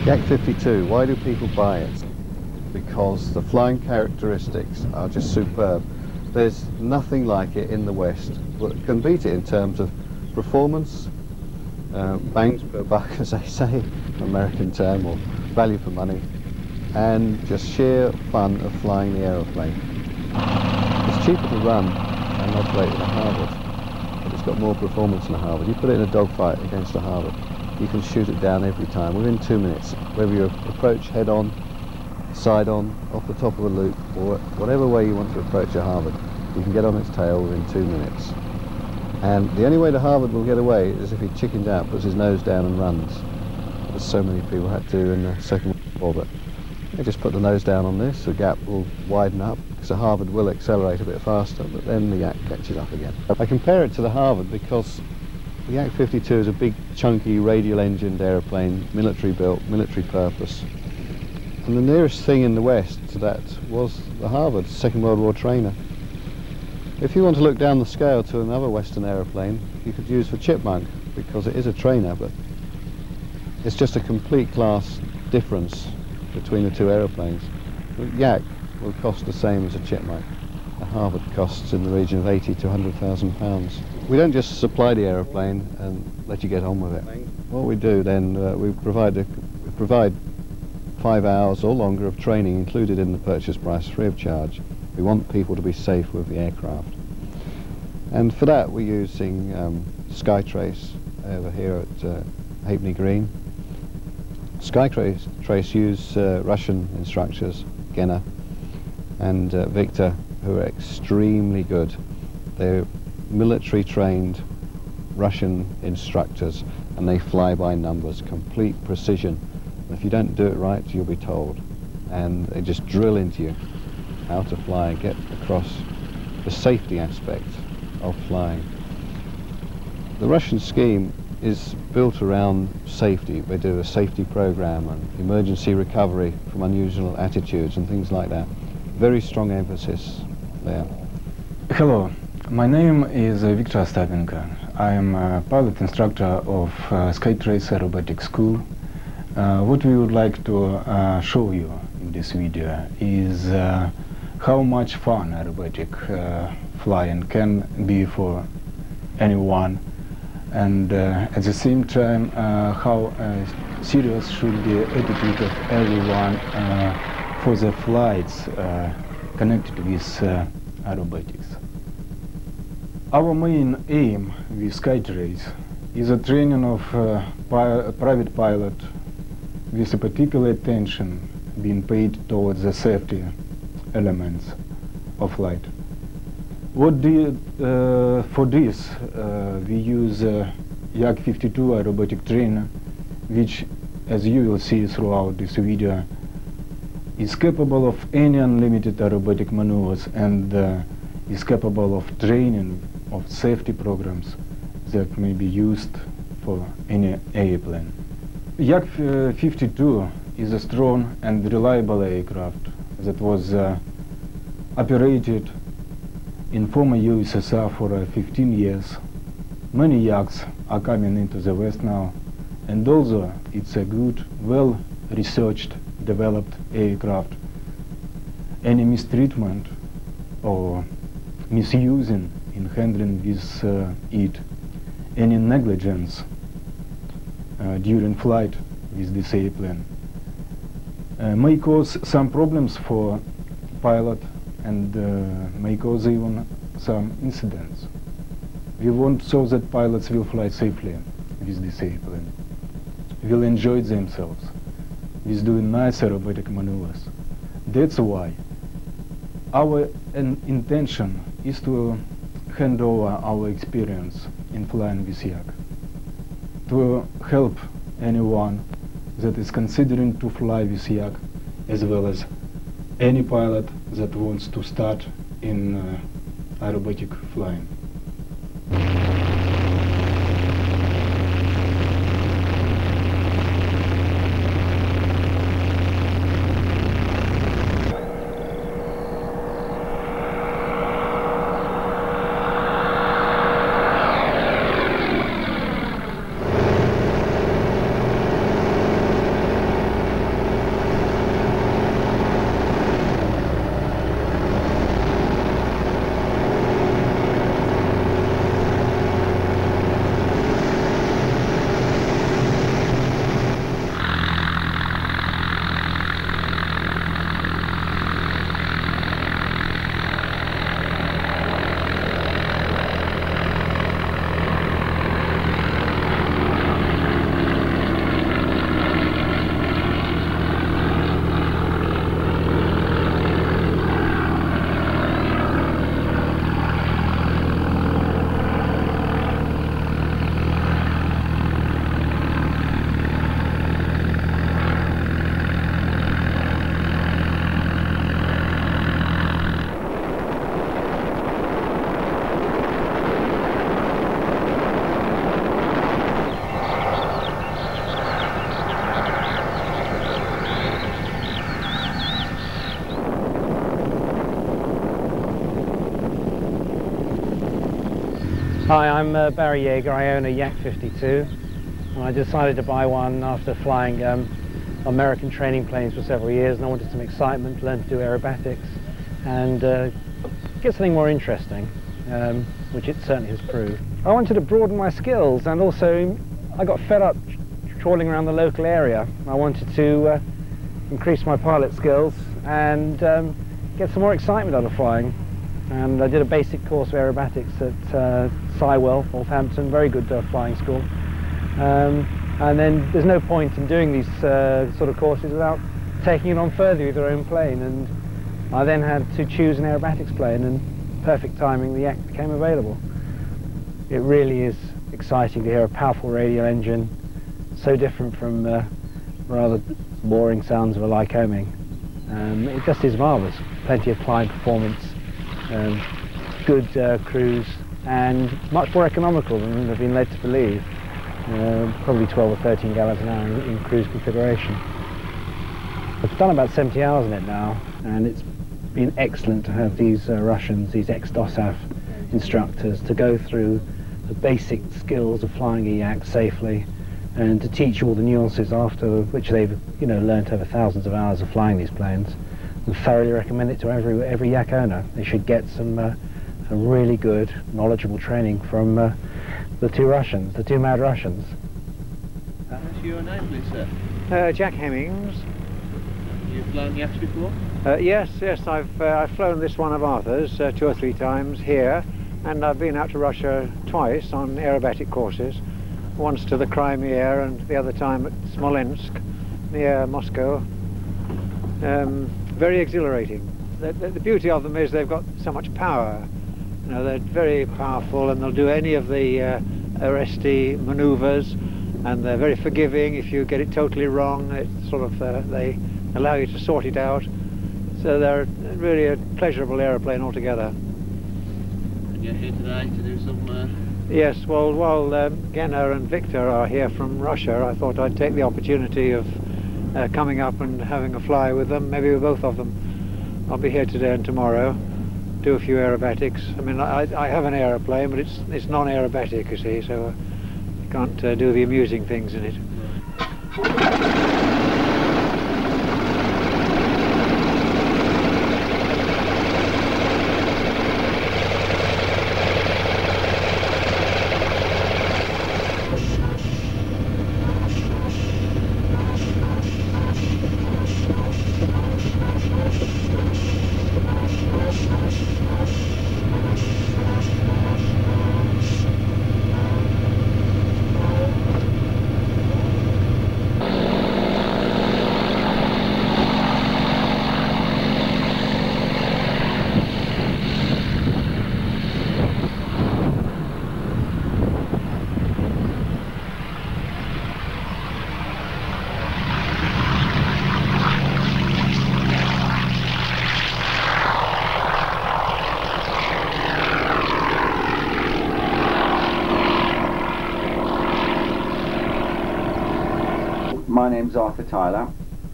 YAK-52, why do people buy it? Because the flying characteristics are just superb. There's nothing like it in the West that can beat it in terms of performance, bangs per buck, as they say, American term, or value for money, and just sheer fun of flying the aeroplane. It's cheaper to run and operate than a Harvard, but it's got more performance than a Harvard. You put it in a dogfight against a Harvard, you can shoot it down every time within 2 minutes, whether you approach head on, side on, off the top of a loop, or whatever way you want to approach a Harvard. You can get on its tail within 2 minutes. And the only way the Harvard will get away is if he chickens out, puts his nose down and runs, as so many people had to in the Second World War. But they just put the nose down on this, the gap will widen up, because the Harvard will accelerate a bit faster, but then the Yak catches up again. I compare it to the Harvard because the Yak-52 is a big, chunky, radial-engined aeroplane, military built, military purpose. And the nearest thing in the West to that was the Harvard, Second World War trainer. If you want to look down the scale to another Western aeroplane, you could use the Chipmunk, because it is a trainer, but it's just a complete class difference between the two aeroplanes. The Yak will cost the same as a Chipmunk. A Harvard costs in the region of 80 to 100,000 pounds. We don't just supply the aeroplane and let you get on with it. What we do then, we provide 5 hours or longer of training included in the purchase price, free of charge. We want people to be safe with the aircraft. And for that we're using Skytrace over here at Halfpenny Green. Skytrace use Russian instructors, Gena and Victor, who are extremely good. They're military trained Russian instructors, and they fly by numbers, complete precision. If you don't do it right, you'll be told. And they just drill into you how to fly, get across the safety aspect of flying. The Russian scheme is built around safety. They do a safety program and emergency recovery from unusual attitudes and things like that. Very strong emphasis there. Hello, my name is Victor Ostapenko. I am a pilot instructor of Skytracing Aerobatic School. What we would like to show you in this video is how much fun aerobatic flying can be for anyone, and at the same time how serious should be the attitude of everyone for the flights connected with aerobatics. Our main aim with Skytrace is a training of private pilot with a particular attention being paid towards the safety elements of flight. For this we use YAK-52 aerobatic trainer, which, as you will see throughout this video, is capable of any unlimited aerobatic maneuvers and is capable of training of safety programs that may be used for any airplane. YAK-52 is a strong and reliable aircraft that was operated in former USSR for 15 years. Many Yaks are coming into the West now, and although it's a good, well-researched, developed aircraft, any mistreatment or misusing in handling with it, any negligence during flight with this airplane may cause some problems for pilot and may cause even some incidents. We want so that pilots will fly safely with this airplane, will enjoy themselves with doing nice aerobatic maneuvers. That's why our intention is to hand over our experience in flying with Yak, to help anyone that is considering to fly with Yak, as well as any pilot that wants to start in aerobatic flying. Hi, I'm Barry Yeager. I own a YAK-52, and I decided to buy one after flying American training planes for several years, and I wanted some excitement, learn to do aerobatics, and get something more interesting, which it certainly has proved. I wanted to broaden my skills, and also I got fed up trawling around the local area. I wanted to increase my pilot skills and get some more excitement out of flying. And I did a basic course of aerobatics at Sywell, Northampton, very good flying school. And then there's no point in doing these sort of courses without taking it on further with your own plane. And I then had to choose an aerobatics plane, and perfect timing, the YAK became available. It really is exciting to hear a powerful radial engine, so different from rather boring sounds of a Lycoming. It just is marvellous. Plenty of climb performance. Good cruise, and much more economical than I've been led to believe. Probably 12 or 13 gallons an hour in cruise configuration. I've done about 70 hours in it now, and it's been excellent to have these Russians, these ex-DOSAF instructors, to go through the basic skills of flying a YAK safely, and to teach all the nuances after which they've learnt over thousands of hours of flying these planes. And thoroughly recommend it to every YAK owner. They should get some really good, knowledgeable training from the two mad Russians. What's your name, please, sir? Jack Hemmings. You've flown YAKs before? Yes, I've flown this one of Arthur's 2 or 3 times here, and I've been out to Russia twice on aerobatic courses. Once to the Crimea and the other time at Smolensk, near Moscow. Very exhilarating. The beauty of them is they've got so much power. They're very powerful, and they'll do any of the arresty manoeuvres, and they're very forgiving if you get it totally wrong. It's sort of they allow you to sort it out. So they're really a pleasurable aeroplane altogether. And you're here today to do some... Yes, well, while Genna and Victor are here from Russia, I thought I'd take the opportunity of coming up and having a fly with them, maybe with both of them. I'll be here today and tomorrow, do a few aerobatics. I mean, I have an aeroplane, but it's non-aerobatic, you see, so I can't do the amusing things in it. My name's Arthur Tyler.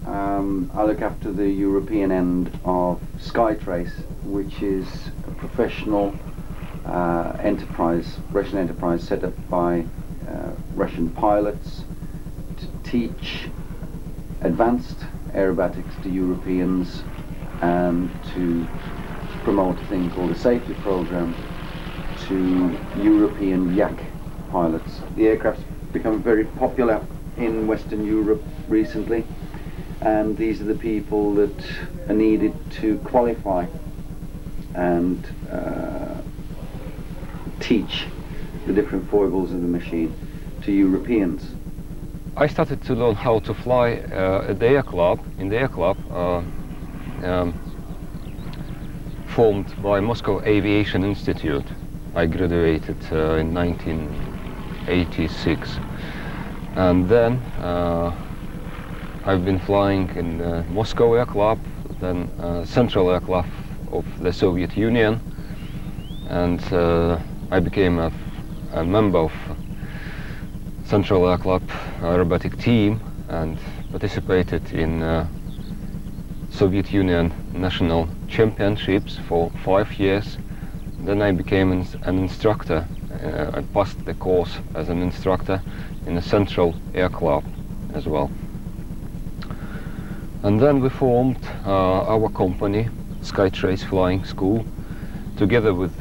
I look after the European end of Skytrace, which is a professional enterprise, Russian enterprise set up by Russian pilots to teach advanced aerobatics to Europeans and to promote a thing called a safety program to European YAK pilots. The aircraft's become very popular in Western Europe recently, and these are the people that are needed to qualify and teach the different foibles of the machine to Europeans. I started to learn how to fly at the air club, formed by Moscow Aviation Institute. I graduated in 1986. And then I've been flying in Moscow Air Club, then Central Air Club of the Soviet Union, and I became a member of Central Air Club aerobatic team and participated in Soviet Union national championships for 5 years. Then I became an instructor I passed the course as an instructor in the Central Air Club as well. And then we formed our company, Skytrace Flying School, together with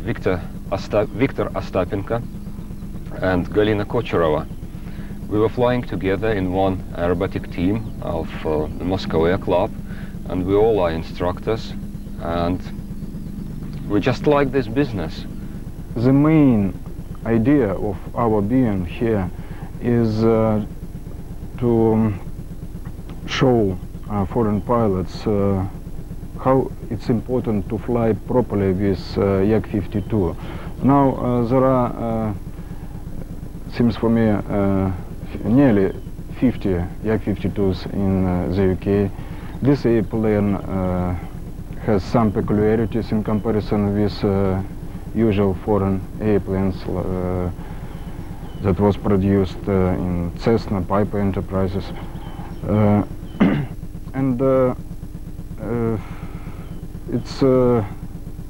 Victor Ostapenko and Galina Kocherova. We were flying together in one aerobatic team of the Moscow Air Club, and we all are instructors, and we just like this business. The main idea of our being here is to show foreign pilots how it's important to fly properly with YAK-52. Now there are, seems for me, nearly 50 YAK-52s in the UK. This airplane has some peculiarities in comparison with usual foreign airplanes that was produced in Cessna, Piper Enterprises. And it's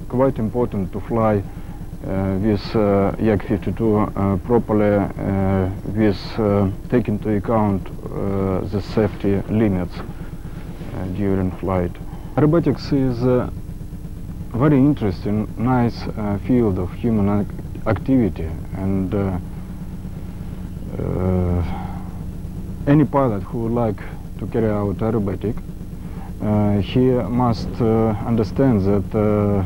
quite important to fly with YAK-52 properly, with taking into account the safety limits during flight. Aerobatics is a very interesting, nice field of human activity, and any pilot who would like to carry out aerobatic, he must understand that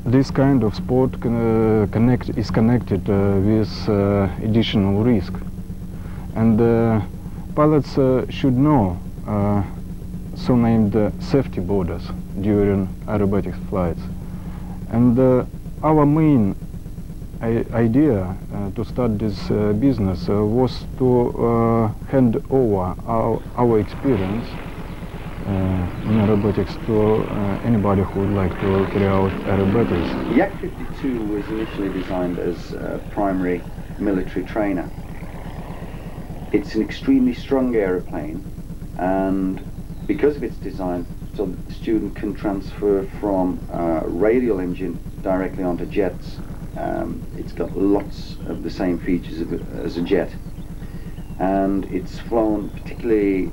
this kind of sport is connected with additional risk, and pilots should know so-named safety borders during aerobatic flights. And our main idea to start this business was to hand over our experience in aerobatics to anybody who would like to carry out aerobatics. YAK-52 was initially designed as a primary military trainer. It's an extremely strong aeroplane, and because of its design, so that the student can transfer from radial engine directly onto jets. It's got lots of the same features as a jet, and it's flown particularly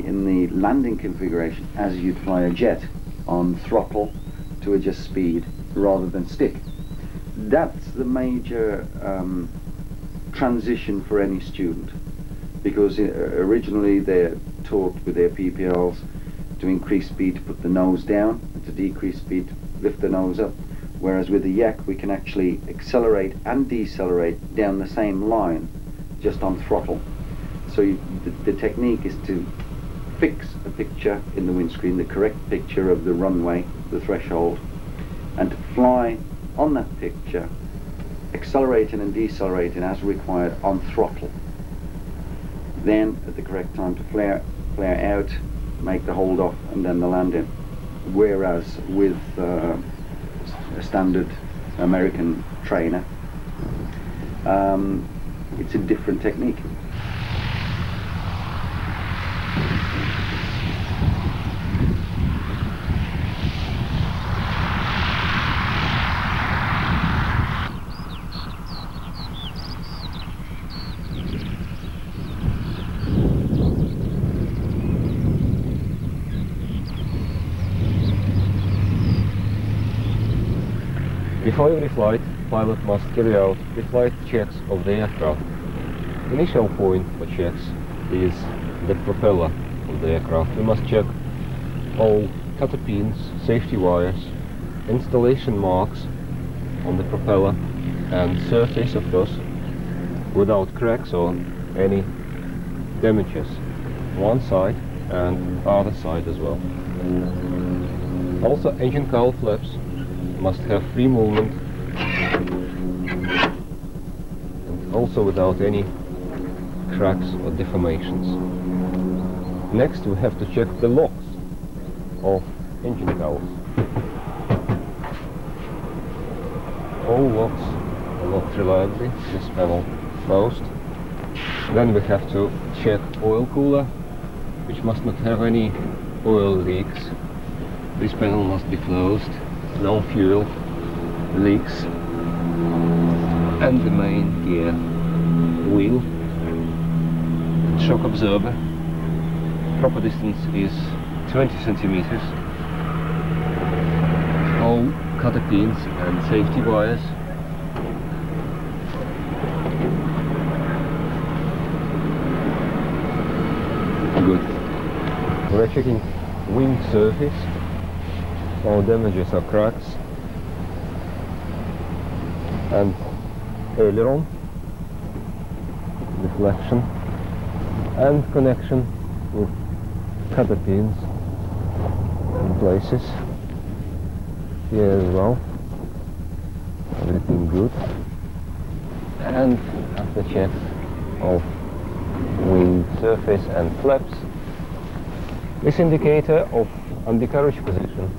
in the landing configuration as you'd fly a jet, on throttle to adjust speed rather than stick. That's the major transition for any student, because originally they're taught with their PPLs to increase speed to put the nose down, and to decrease speed to lift the nose up, whereas with the YAK we can actually accelerate and decelerate down the same line just on throttle. So the technique is to fix a picture in the windscreen, the correct picture of the runway, the threshold, and to fly on that picture, accelerating and decelerating as required on throttle. Then at the correct time to flare out, make the hold off, and then the landing. Whereas with a standard American trainer, it's a different technique. Before every flight, pilot must carry out pre-flight checks of the aircraft. Initial point for checks is the propeller of the aircraft. We must check all cutter pins, safety wires, installation marks on the propeller and surface of those without cracks or any damages. One side and other side as well. Also, engine cowl flaps must have free movement, and also without any cracks or deformations. Next we have to check the locks of engine cowls. All locks are locked reliably, this panel closed. Then we have to check oil cooler, which must not have any oil leaks. This panel must be closed. No fuel leaks and the main gear wheel, shock absorber. Proper distance is 20 centimeters. All cutter pins and safety wires. Good. We're checking wing surface. All damages are cracks and aileron, deflection and connection with cutter pins in places. Here as well, everything good. And after check of wing surface and flaps, this indicator of undercarriage position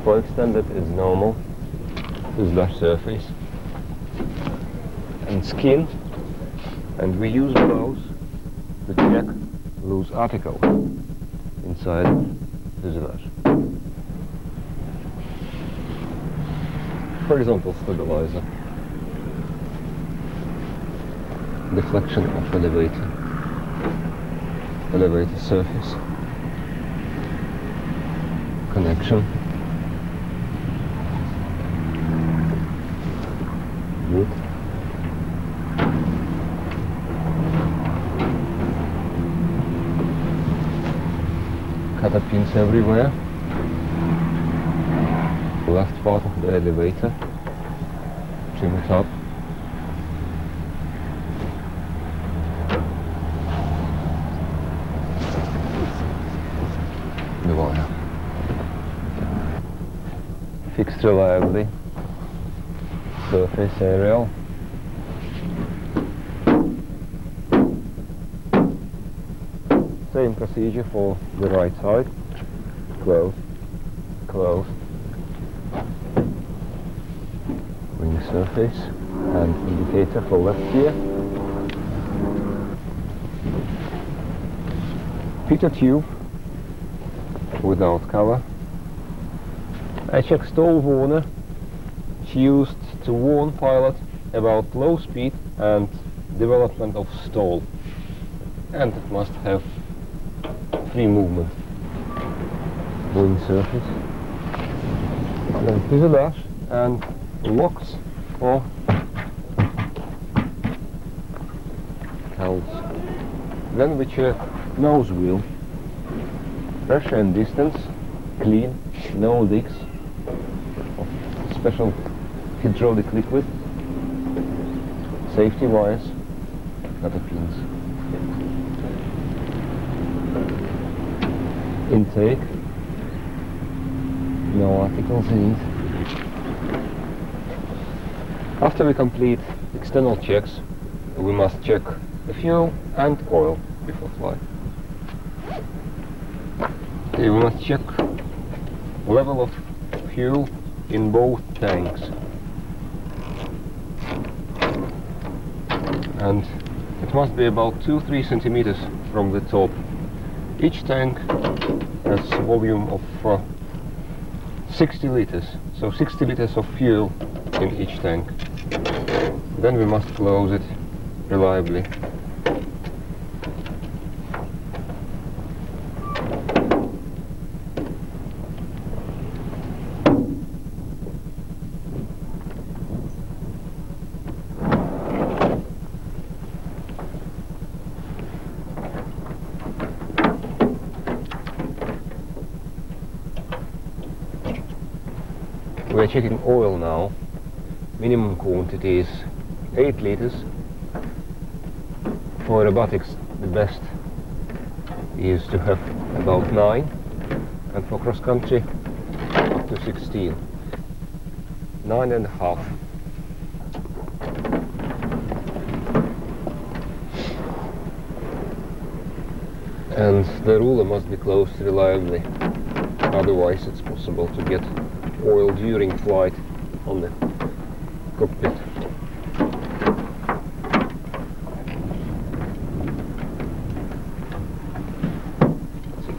for extended is normal, fuselage surface and skin, and we use gloves to check loose articles inside fuselage. Horizontal stabilizer, deflection of elevator surface, connection, good. Cutter pins everywhere. Left part of the elevator, trim it up. The wire. Fixed reliably. Surface aerial. Same procedure for the right side. Close, close. Wing surface and indicator for left gear. Pitot tube without cover. I checked stall warner. It's used to warn pilot about low speed and development of stall, and it must have free movement. Wing surface, then fuselage and locks or counts. Then we check nose wheel, pressure and distance, clean, no leaks of special hydraulic liquid, safety wires, cutter pins, intake, no articles in it. After we complete external checks, we must check the fuel and oil before flight. We must check level of fuel in both tanks, and it must be about 2-3 centimeters from the top. Each tank has a volume of 60 liters, so 60 liters of fuel in each tank. Then we must close it reliably. We are checking oil now. Minimum quantity is 8 liters. For aerobatics, the best is to have about 9, and for cross country up to 16. 9.5. And the ruler must be closed reliably, otherwise it's possible to get oil during flight on the cockpit.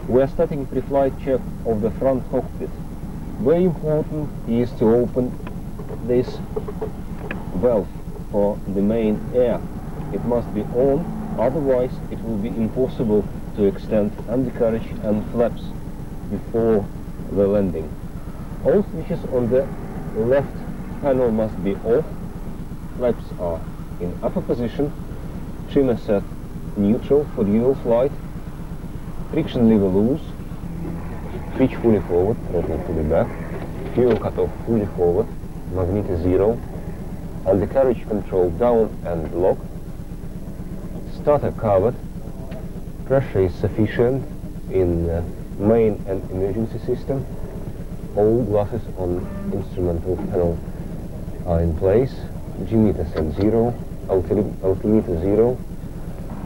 We are starting pre-flight check of the front cockpit. Very important is to open this valve for the main air. It must be on, otherwise it will be impossible to extend undercarriage and flaps before the landing. All switches on the left panel must be off. Flaps are in upper position, trimmer set neutral for dual flight, friction lever loose, pitch fully forward, throttle fully back, fuel cutoff fully forward, magneto zero, undercarriage control down and locked, starter covered, pressure is sufficient in main and emergency system, all glasses on instrumental panel are in place, G-meter set zero, altimeter zero.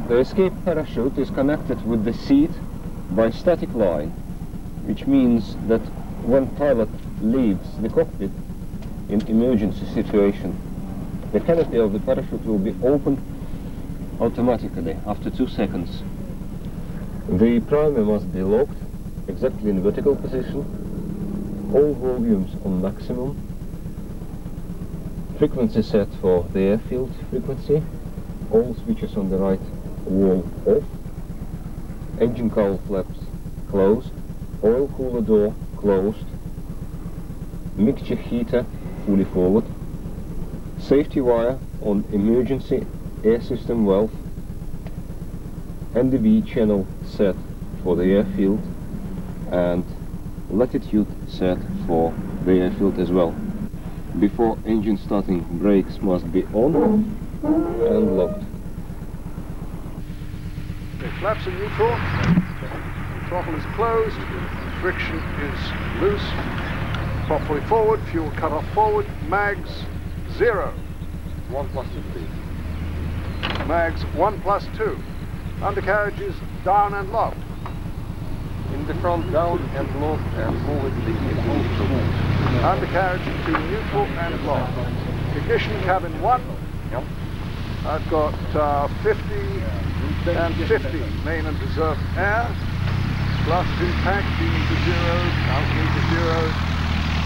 The escape parachute is connected with the seat by static line, which means that when pilot leaves the cockpit in emergency situation, the canopy of the parachute will be opened automatically after 2 seconds. The primer must be locked exactly in vertical position, all volumes on maximum, frequency set for the airfield frequency, all switches on the right wall off, engine cowl flaps closed, oil cooler door closed, mixture heater fully forward, safety wire on emergency air system valve, NDV channel set for the airfield and latitude set for the airfield as well. Before engine starting, brakes must be on and locked. The flaps are neutral, throttle is closed, friction is loose, prop fully forward, fuel cut off forward, mags 0. 1 plus 2, please. Mags 1 plus 2. Undercarriage is down and locked. In the front, down and locked, and forward leaning also. Undercarriage to neutral and locked. Ignition cabin 1. Yep. I've got 50 and 50 main and reserve air. Glasses intact, beam to 0, altimeter 0.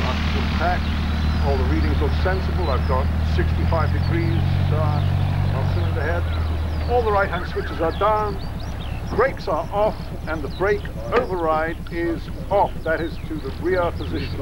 Glasses intact. All the readings look sensible. I've got 65 degrees on cylinder head. All the right hand switches are down. Brakes are off, and the brake override is off. That is to the rear position.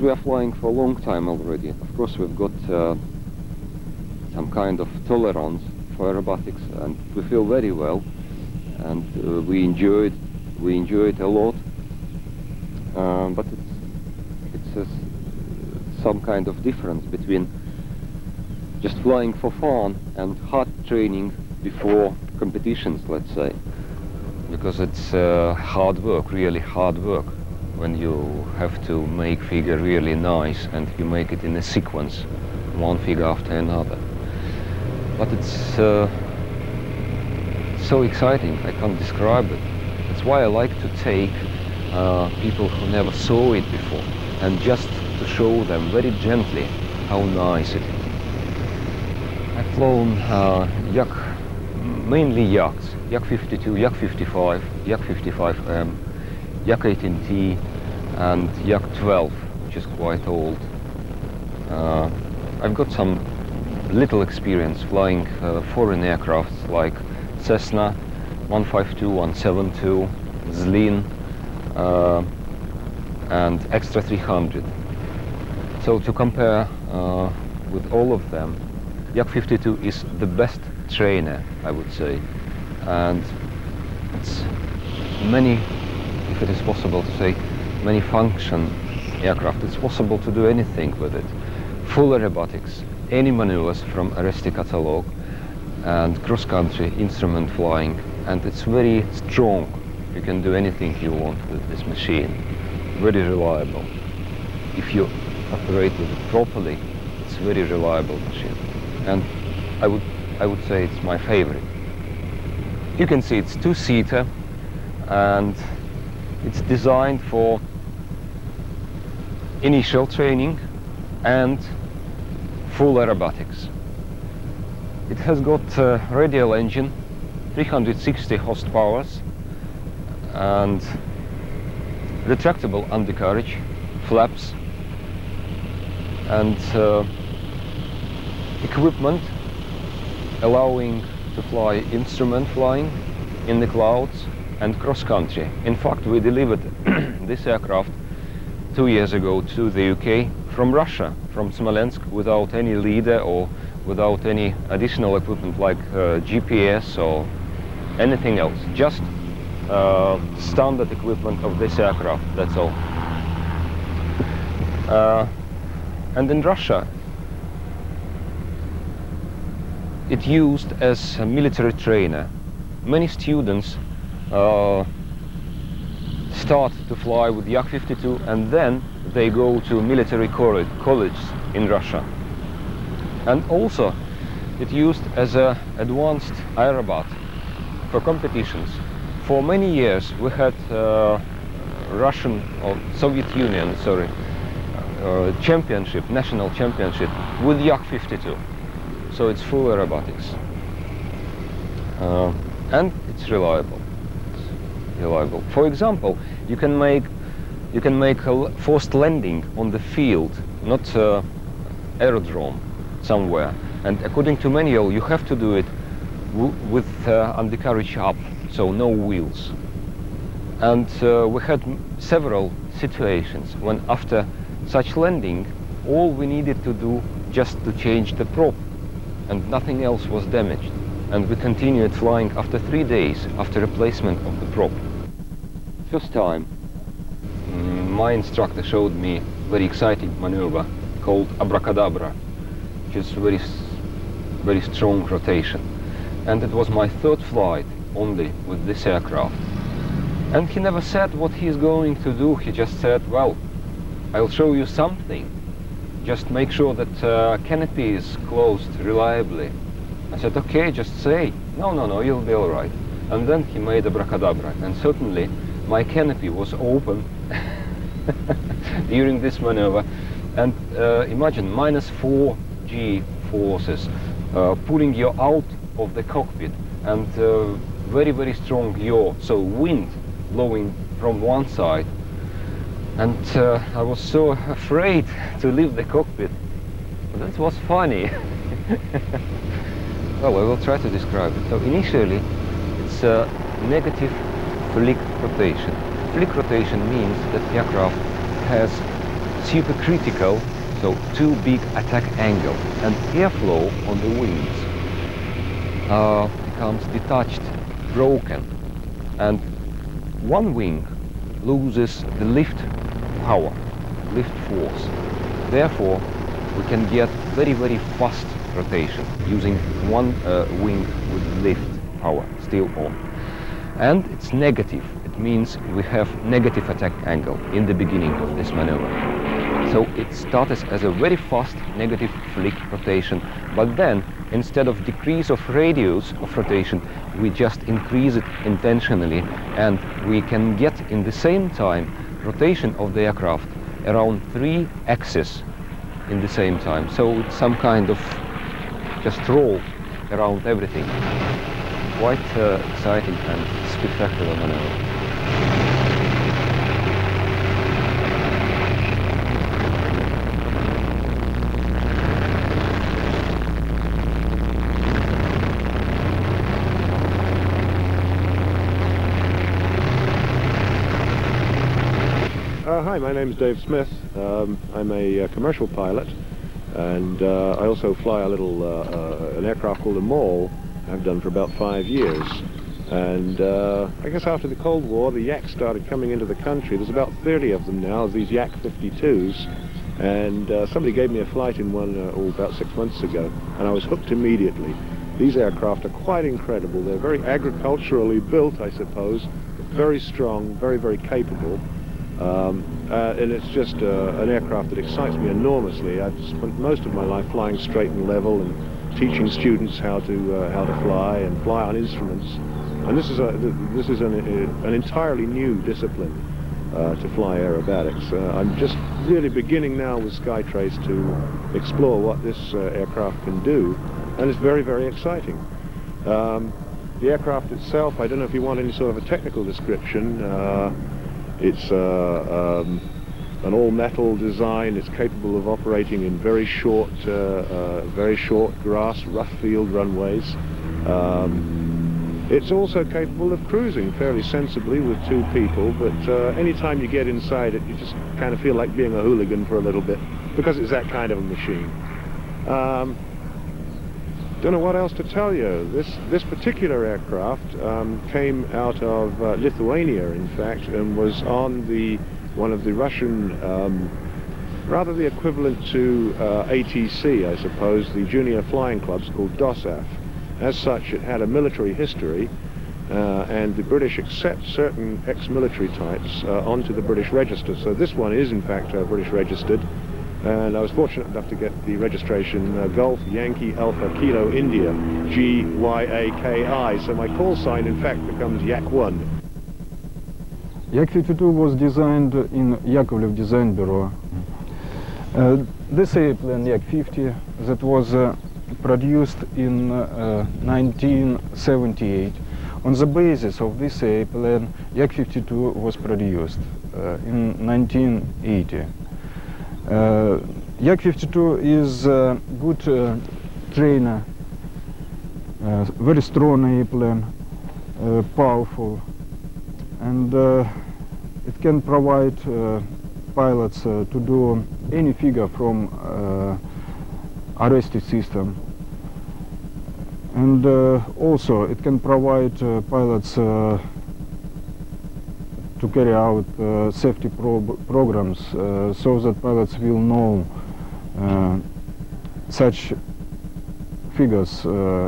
because we are flying for a long time already, of course we've got some kind of tolerance for aerobatics, and we feel very well, and we enjoy it a lot. But it's some kind of difference between just flying for fun and hard training before competitions, let's say, because it's hard work, really hard work, when you have to make figure really nice and you make it in a sequence, one figure after another. But it's so exciting, I can't describe it. That's why I like to take people who never saw it before and just to show them very gently how nice it is. I've flown mainly Yaks, YAK-52, YAK-55, YAK-55M, YAK-18T and YAK-12, which is quite old. I've got some little experience flying foreign aircrafts like Cessna 152, 172, Zlin and Extra 300. So to compare with all of them, YAK-52 is the best trainer, I would say, and it's many, if it is possible to say, many function aircraft. It's possible to do anything with it. Full aerobatics, any maneuvers from Aresti catalog, and cross-country instrument flying, and it's very strong. You can do anything you want with this machine. Very reliable. If you operate with it properly, it's a very reliable machine. And I would say it's my favorite. You can see it's two-seater, and it's designed for initial training and full aerobatics. It has got a radial engine, 360 horsepower, and retractable undercarriage, flaps, and equipment allowing to fly instrument flying in the clouds and cross-country. In fact, we delivered this aircraft 2 years ago to the UK from Russia, from Smolensk, without any leader or without any additional equipment like GPS or anything else. Just standard equipment of this aircraft, that's all. And in Russia, it used as a military trainer. Many students start to fly with YAK-52 and then they go to military college in Russia. And also it used as an advanced aerobat for competitions. For many years we had Russian or Soviet Union, sorry, championship, national championship with YAK-52. So it's full aerobatics. And it's reliable. For example, you can make a forced landing on the field, not aerodrome somewhere. And according to manual, you have to do it with undercarriage up, so no wheels. And we had several situations when after such landing, all we needed to do just to change the prop, and nothing else was damaged. And we continued flying after 3 days after replacement of the prop. First time, my instructor showed me very exciting maneuver called abracadabra, which is very strong rotation. And it was my third flight only with this aircraft. And he never said what he's going to do. He just said, well, I'll show you something. Just make sure that canopy is closed reliably. I said, okay, just say. No, you'll be all right. And then he made abracadabra, and certainly my canopy was open during this maneuver. And imagine -4 G forces pulling you out of the cockpit, and very strong yaw, so wind blowing from one side. And I was so afraid to leave the cockpit. But that was funny. Well, I will try to describe it. So initially, it's a negative flick rotation. Flick rotation means that the aircraft has supercritical, so too big attack angle, and airflow on the wings becomes detached, broken, and one wing loses the lift power, lift force. Therefore, we can get very, very fast rotation using one wing with lift power still on. And it's negative. It means we have negative attack angle in the beginning of this maneuver. So it starts as a very fast negative flick rotation, but then instead of decrease of radius of rotation, we just increase it intentionally, and we can get in the same time rotation of the aircraft around 3 axes in the same time. So it's some kind of just roll around everything. Quite exciting and spectacular maneuver. Hi, my name is Dave Smith. I'm a commercial pilot, and I also fly a little an aircraft called a Maul. I've done for about 5 years. And I guess after the Cold War, the Yaks started coming into the country. There's about 30 of them now, these YAK-52s. And somebody gave me a flight in one about 6 months ago, and I was hooked immediately. These aircraft are quite incredible. They're very agriculturally built, I suppose, very strong, very, very capable. And it's just an aircraft that excites me enormously. I've spent most of my life flying straight and level and teaching students how to fly and fly on instruments. And this is an entirely new discipline to fly aerobatics. I'm just really beginning now with Skytrace to explore what this aircraft can do, and it's very, very exciting. The aircraft itself, I don't know if you want any sort of a technical description. It's an all-metal design. It's capable of operating in very short grass, rough field runways. It's also capable of cruising fairly sensibly with 2 people, but anytime you get inside it, you just kind of feel like being a hooligan for a little bit, because it's that kind of a machine. Don't know what else to tell you. This particular aircraft came out of Lithuania, in fact, and was on one of the Russian, rather the equivalent to ATC, I suppose, the junior flying clubs called DOSAF. As such, it had a military history, and the British accept certain ex-military types onto the British register. So this one is, in fact, British registered. And I was fortunate enough to get the registration Golf Yankee Alpha Kilo India, GYAKI. So my call sign, in fact, becomes YAK-1. YAK-52 was designed in Yakovlev Design Bureau. This airplane, YAK-50, that was produced in 1978. On the basis of this airplane, YAK-52 was produced in 1980. YAK-52 is a good trainer, very strong airplane, powerful, and it can provide pilots to do any figure from arrested system, and also it can provide pilots to carry out safety programs so that pilots will know such figures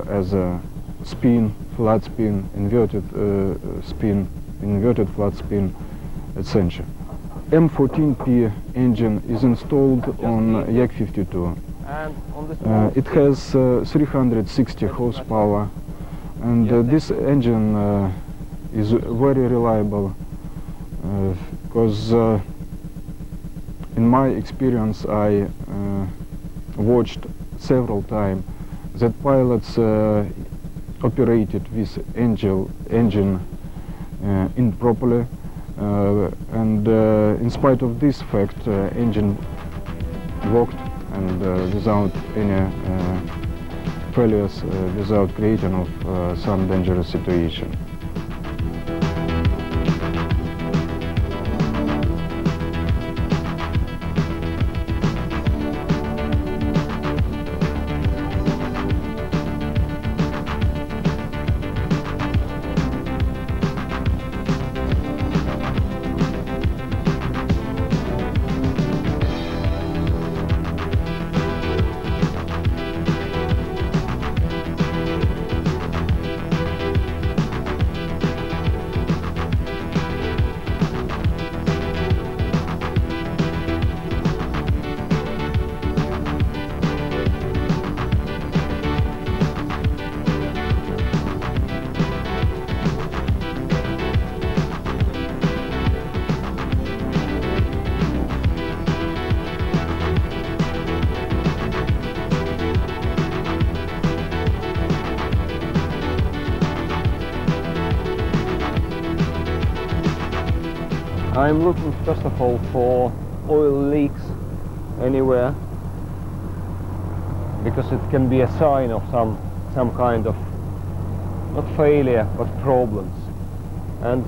as a spin, flat spin, inverted spin, inverted flat spin, etc. M14P engine is installed on YAK-52. It has 360 horsepower, and this engine is very reliable. Because in my experience I watched several times that pilots operated this engine improperly, and in spite of this fact, engine worked and without any failures, without creating of some dangerous situation. I'm looking first of all for oil leaks anywhere, because it can be a sign of some kind of, not failure, but problems. And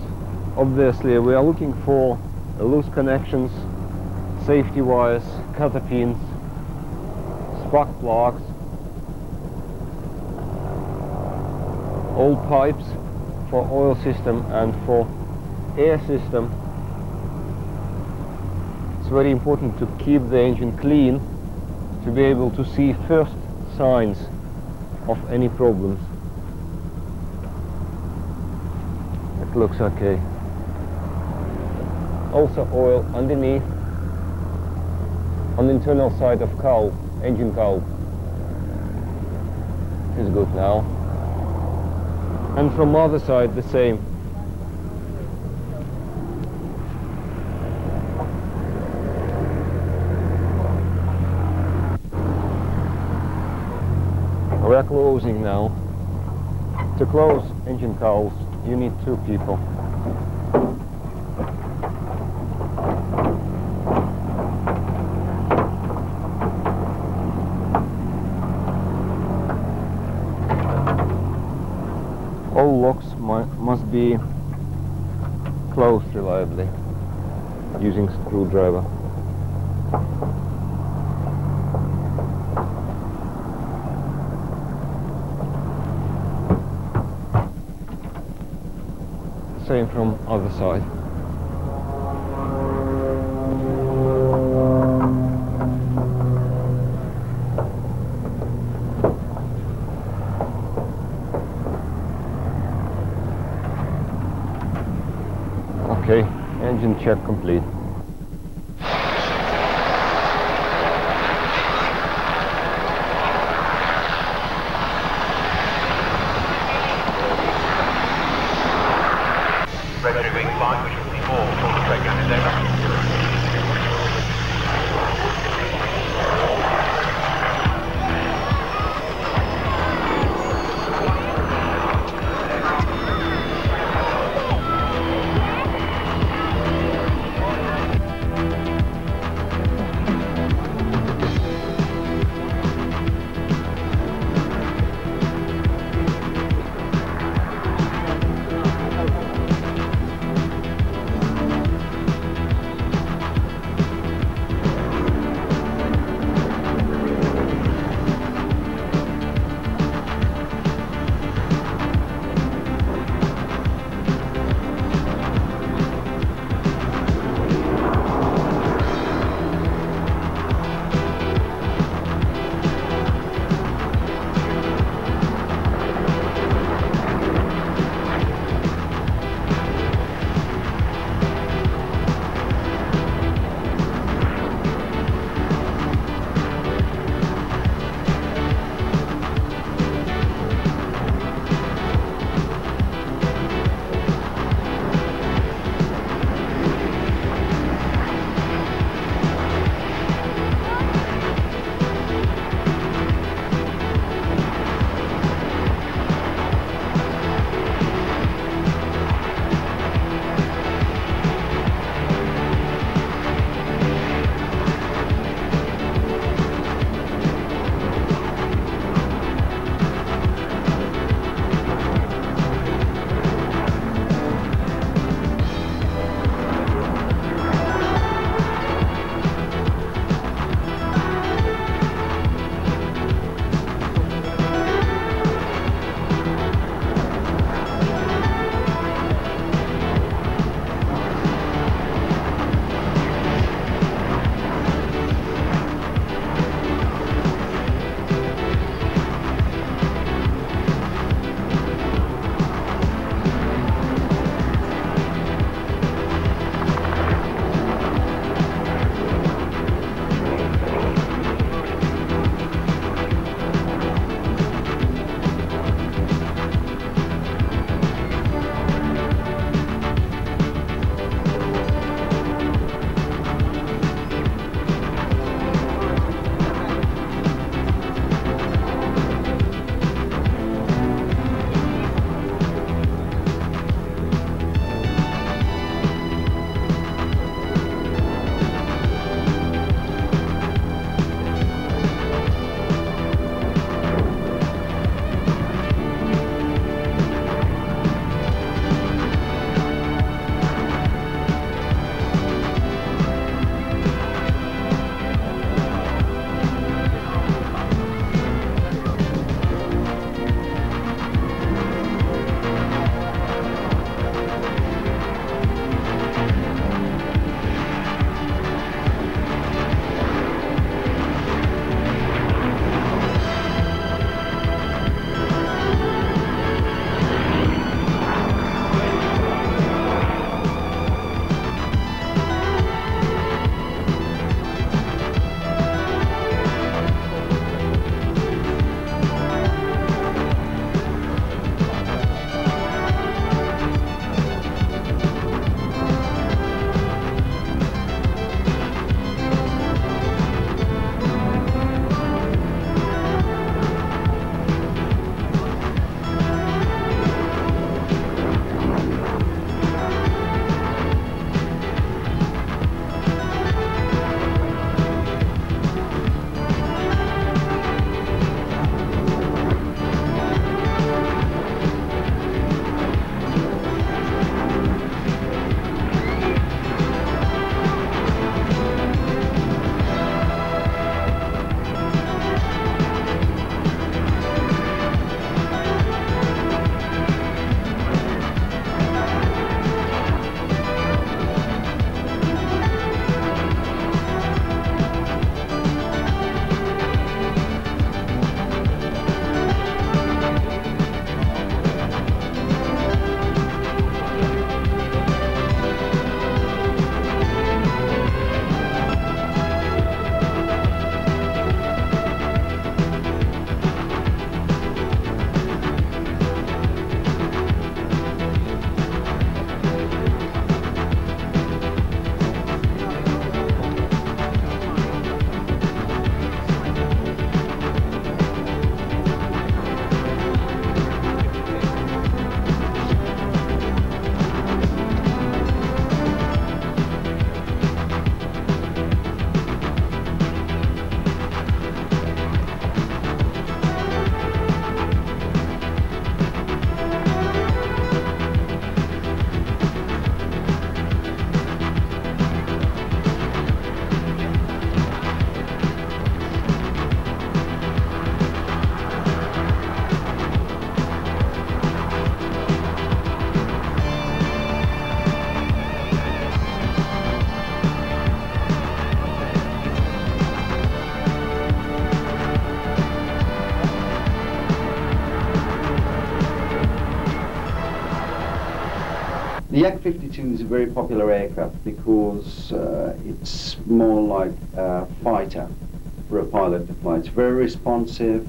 obviously we are looking for loose connections, safety wires, cutter pins, spark plugs, old pipes for oil system and for air system. It's very important to keep the engine clean to be able to see first signs of any problems. It looks okay. Also oil underneath on the internal side of cowl, engine cowl. Is good now. And from other side the same. We are closing now. To close engine cowls you need 2 people. All locks must be closed reliably using screwdriver. Same from other side. Okay, engine check complete. Retrieving 5, which will be 4, full straight down his over. The YAK-52 is a very popular aircraft because it's more like a fighter for a pilot to fly. It's very responsive,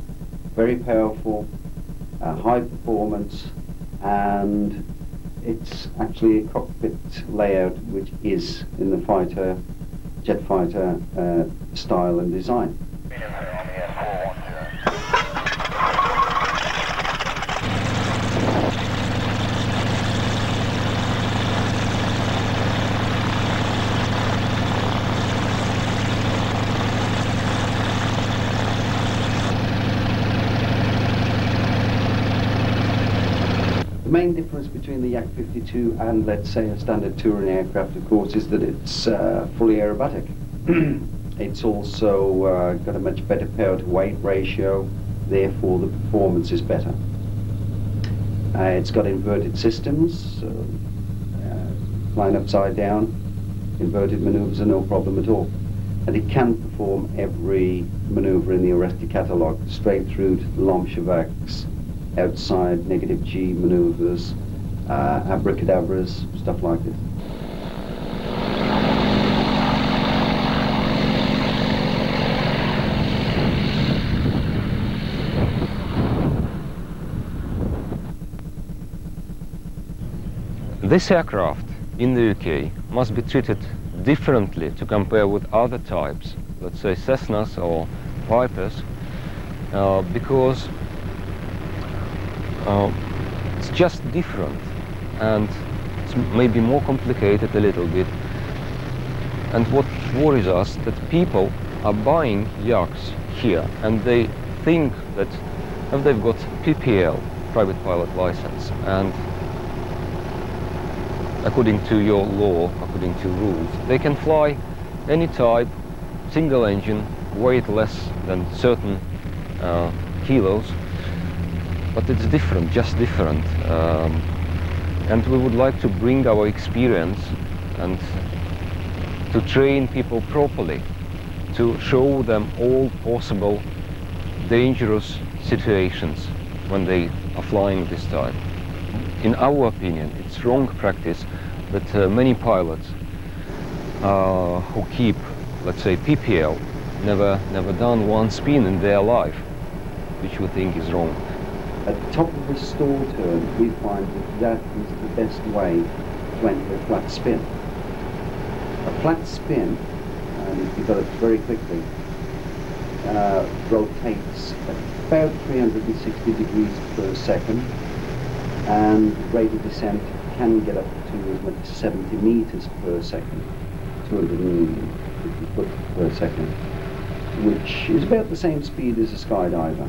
very powerful, high performance, and it's actually a cockpit layout which is in the fighter, jet fighter style and design. The main difference between the YAK-52 and, let's say, a standard touring aircraft, of course, is that it's fully aerobatic. It's also got a much better power-to-weight ratio, therefore the performance is better. It's got inverted systems, flying upside down, inverted manoeuvres are no problem at all. And it can perform every manoeuvre in the Oresti catalogue, straight through to the Lomshevacs, outside negative G manoeuvres, abracadabras, stuff like this. This aircraft in the UK must be treated differently to compare with other types, let's say Cessnas or Vipers, because it's just different, and it's maybe more complicated a little bit. And what worries us that people are buying yaks here and they think that if they've got PPL, private pilot license, and according to your law, according to rules, they can fly any type, single engine, weight less than certain kilos. But it's different, just different. And we would like to bring our experience and to train people properly, to show them all possible dangerous situations when they are flying this type. In our opinion, it's wrong practice that many pilots who keep, let's say, PPL, never done one spin in their life, which we think is wrong. At the top of the stall turn, we find that is the best way to enter a flat spin. A flat spin, and if you got it very quickly, rotates at about 360 degrees per second, and rate of descent can get up to as much as 70 meters per second, 250 foot per second, which is about the same speed as a skydiver.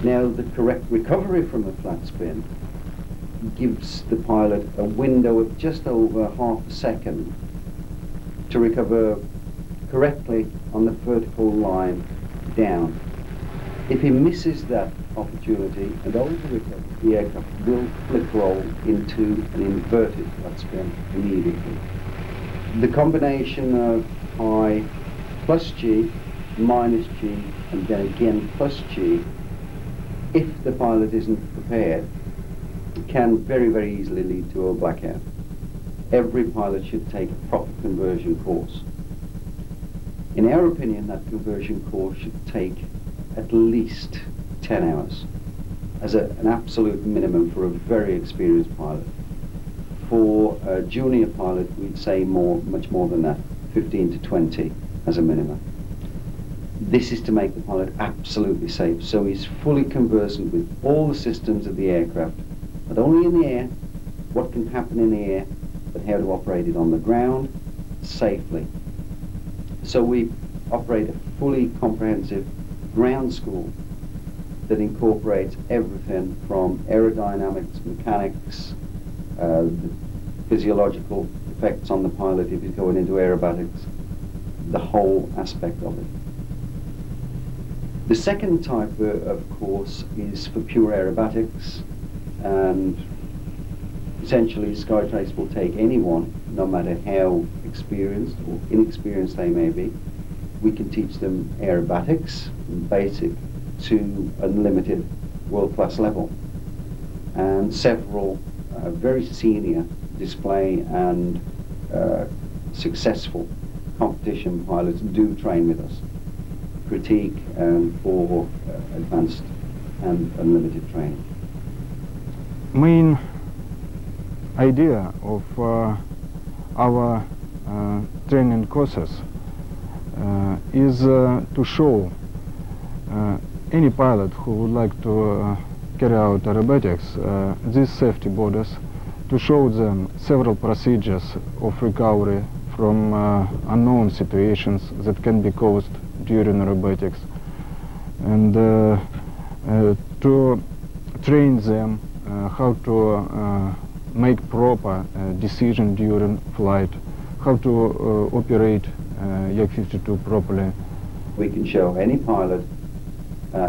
Now, the correct recovery from a flat spin gives the pilot a window of just over half a second to recover correctly on the vertical line down. If he misses that opportunity and only recover, the aircraft will flick roll into an inverted flat spin immediately. The combination of high plus G, minus G, and then again plus G, if the pilot isn't prepared, can very, very easily lead to a blackout. Every pilot should take a proper conversion course. In our opinion, that conversion course should take at least 10 hours as an absolute minimum for a very experienced pilot. For a junior pilot, we'd say much more than that, 15 to 20 as a minimum. This is to make the pilot absolutely safe, so he's fully conversant with all the systems of the aircraft, not only in the air, what can happen in the air, but how to operate it on the ground safely. So we operate a fully comprehensive ground school that incorporates everything from aerodynamics, mechanics, the physiological effects on the pilot if he's going into aerobatics, the whole aspect of it. The second type of course is for pure aerobatics, and essentially Skytrace will take anyone, no matter how experienced or inexperienced they may be. We can teach them aerobatics, from basic to unlimited world-class level, and several very senior display and successful competition pilots do train with us. Critique for advanced and unlimited training. Main idea of our training courses is to show any pilot who would like to carry out aerobatics these safety borders, to show them several procedures of recovery from unknown situations that can be caused during aerobatics, and to train them how to make proper decision during flight, how to operate YAK-52 properly. We can show any pilot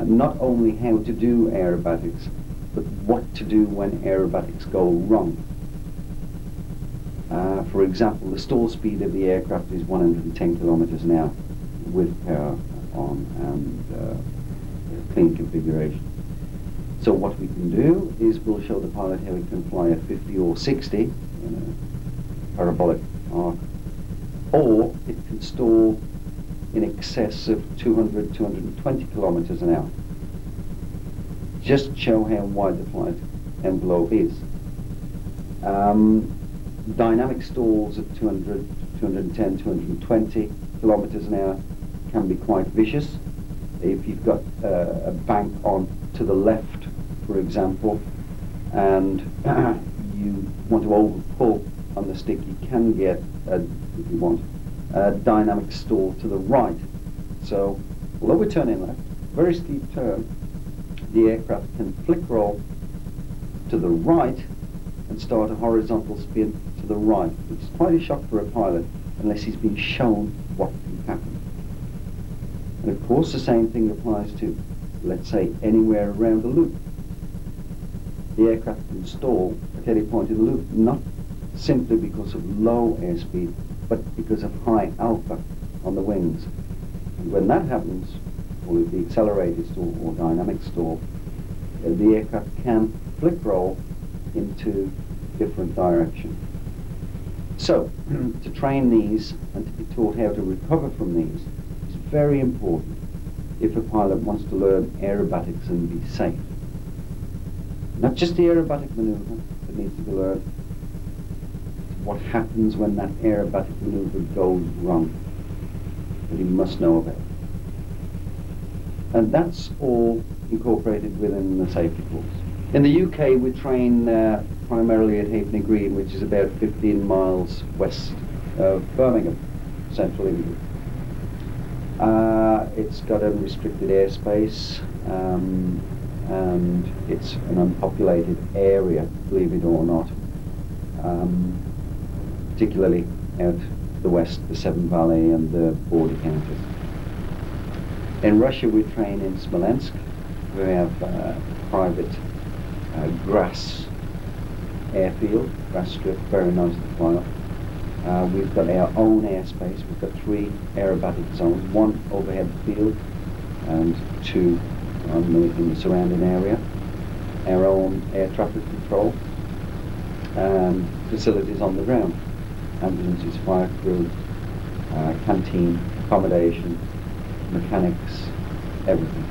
not only how to do aerobatics, but what to do when aerobatics go wrong. For example, the stall speed of the aircraft is 110 kilometers an hour with power on and clean configuration. So what we can do is we'll show the pilot how he can fly at 50 or 60 in a parabolic arc, or it can stall in excess of 200, 220 kilometers an hour. Just show how wide the flight envelope is. Dynamic stalls at 200, 210, 220 kilometers an hour can be quite vicious. If you've got a bank on to the left, for example, and you want to over-pull on the stick, you can get, if you want, a dynamic stall to the right. So, although we're turning left, very steep turn, the aircraft can flick roll to the right and start a horizontal spin to the right, which is quite a shock for a pilot unless he's been shown what can happen. And of course the same thing applies to, let's say, anywhere around the loop. The aircraft can stall at any point in the loop, not simply because of low airspeed, but because of high alpha on the wings. And when that happens, or with the accelerated stall or dynamic stall, the aircraft can flick roll into different direction. So, to train these and to be taught how to recover from these is very important if a pilot wants to learn aerobatics and be safe. Not just the aerobatic maneuver that needs to be learned, what happens when that aerobatic maneuver goes wrong, that he must know about. And that's all incorporated within the safety course. In the UK, we train primarily at Haveney Green, which is about 15 miles west of Birmingham, central England. It's got unrestricted airspace, and it's an unpopulated area, believe it or not, particularly out to the west, the Severn Valley and the border counties. In Russia, we train in Smolensk. We have a private grass airfield, grass strip, very nice to fly off. We've got our own airspace. We've got 3 aerobatic zones, 1 overhead the field and 2 in the surrounding area. Our own air traffic control and facilities on the ground. Ambulances, fire crew, canteen, accommodation, mechanics, everything.